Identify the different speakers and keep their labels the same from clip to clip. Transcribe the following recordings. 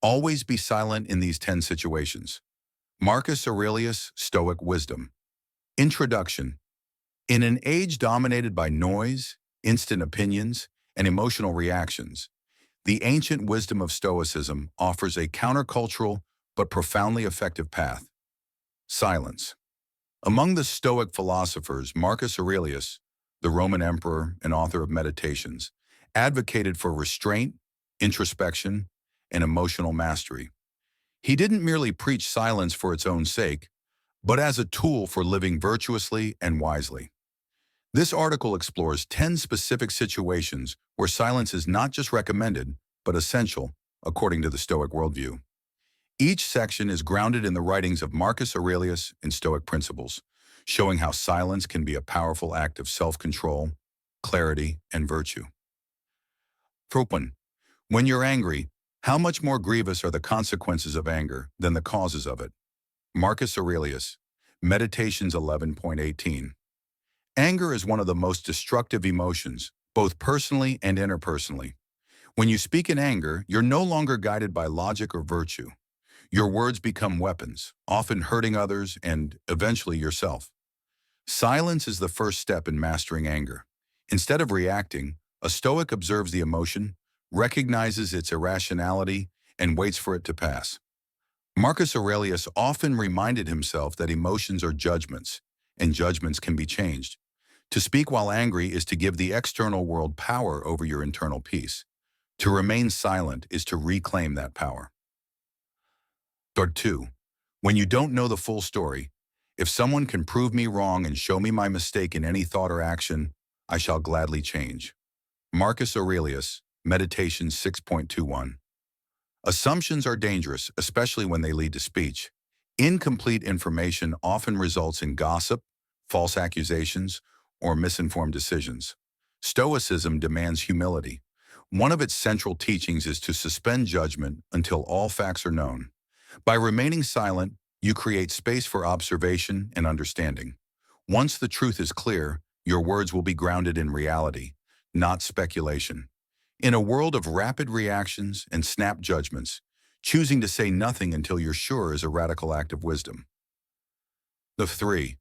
Speaker 1: Always be silent in these 10 situations. Marcus Aurelius, Stoic Wisdom. Introduction. In an age dominated by noise, instant opinions, and emotional reactions, the ancient wisdom of Stoicism offers a countercultural but profoundly effective path. Silence. Among the Stoic philosophers, Marcus Aurelius, the Roman emperor and author of Meditations, advocated for restraint, introspection, and emotional mastery. He didn't merely preach silence for its own sake, but as a tool for living virtuously and wisely. This article explores 10 specific situations where silence is not just recommended, but essential, according to the Stoic worldview. Each section is grounded in the writings of Marcus Aurelius and Stoic principles, showing how silence can be a powerful act of self-control, clarity, and virtue. For one, when you're angry, how much more grievous are the consequences of anger than the causes of it? Marcus Aurelius, Meditations 11.18. Anger is one of the most destructive emotions, both personally and interpersonally. When you speak in anger, you're no longer guided by logic or virtue. Your words become weapons, often hurting others and, eventually, yourself. Silence is the first step in mastering anger. Instead of reacting, a Stoic observes the emotion, recognizes its irrationality, and waits for it to pass. Marcus Aurelius often reminded himself that emotions are judgments, and judgments can be changed. To speak while angry is to give the external world power over your internal peace. To remain silent is to reclaim that power. Part 2. When you don't know the full story, if someone can prove me wrong and show me my mistake in any thought or action, I shall gladly change. Marcus Aurelius, Meditations 6.21. Assumptions are dangerous, especially when they lead to speech. Incomplete information often results in gossip, false accusations, or misinformed decisions. Stoicism demands humility. One of its central teachings is to suspend judgment until all facts are known. By remaining silent, you create space for observation and understanding. Once the truth is clear, your words will be grounded in reality, not speculation. In a world of rapid reactions and snap judgments, choosing to say nothing until you're sure is a radical act of wisdom. The 3.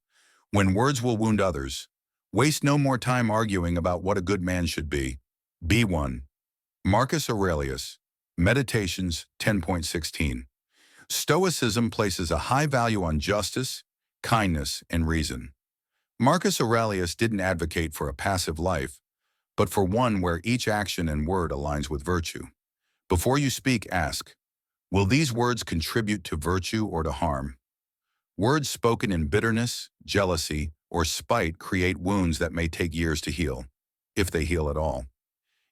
Speaker 1: When words will wound others, waste no more time arguing about what a good man should be. Be one. Marcus Aurelius, Meditations 10.16. Stoicism places a high value on justice, kindness, and reason. Marcus Aurelius didn't advocate for a passive life, but for one where each action and word aligns with virtue. Before you speak, ask, will these words contribute to virtue or to harm? Words spoken in bitterness, jealousy, or spite create wounds that may take years to heal, if they heal at all.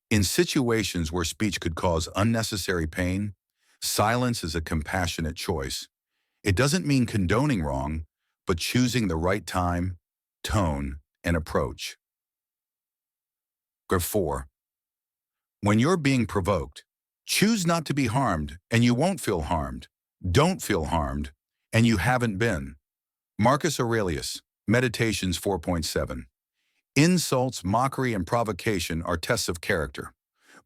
Speaker 1: In situations where speech could cause unnecessary pain, silence is a compassionate choice. It doesn't mean condoning wrong, but choosing the right time, tone, and approach. 4. When you're being provoked, choose not to be harmed, and you won't feel harmed. Don't feel harmed, and you haven't been. Marcus Aurelius, Meditations 4.7. Insults, mockery, and provocation are tests of character.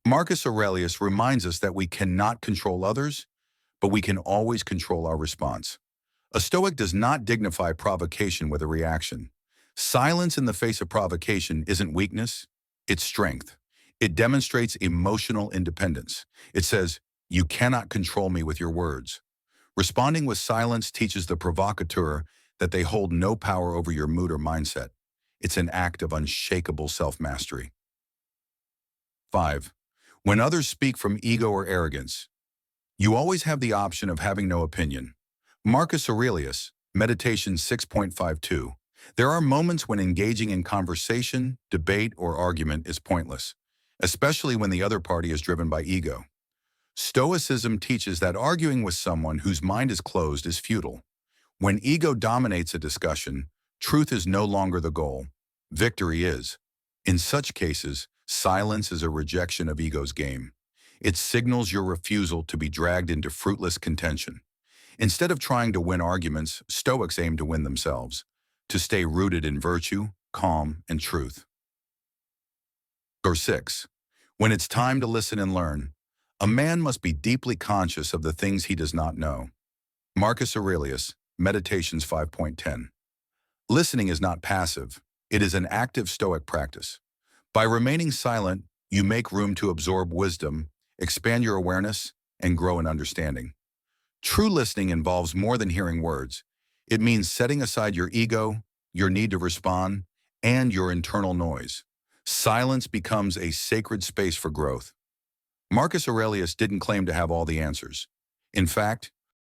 Speaker 1: Marcus Aurelius reminds us that we cannot control others, but we can always control our response. A Stoic does not dignify provocation with a reaction. Silence in the face of provocation isn't weakness, it's strength. It demonstrates emotional independence. It says, you cannot control me with your words. Responding with silence teaches the provocateur that they hold no power over your mood or mindset. It's an act of unshakable self-mastery. 5. When others speak from ego or arrogance, you always have the option of having no opinion. Marcus Aurelius, Meditation 6.52. There are moments when engaging in conversation, debate, or argument is pointless, especially when the other party is driven by ego. Stoicism teaches that arguing with someone whose mind is closed is futile. When ego dominates a discussion, truth is no longer the goal. Victory is. In such cases, silence is a rejection of ego's game. It signals your refusal to be dragged into fruitless contention. Instead of trying to win arguments, Stoics aim to win themselves, to stay rooted in virtue, calm, and truth. 6. When it's time to listen and learn, A man must be deeply conscious of the things he does not know. Marcus Aurelius, Meditations 5.10. Listening is not passive. It is an active Stoic practice. By remaining silent, you make room to absorb wisdom, expand your awareness, and grow in understanding. True listening involves more than hearing words. It means setting aside your ego, your need to respond, and your internal noise. Silence becomes a sacred space for growth. Marcus Aurelius didn't claim to have all the answers. In fact,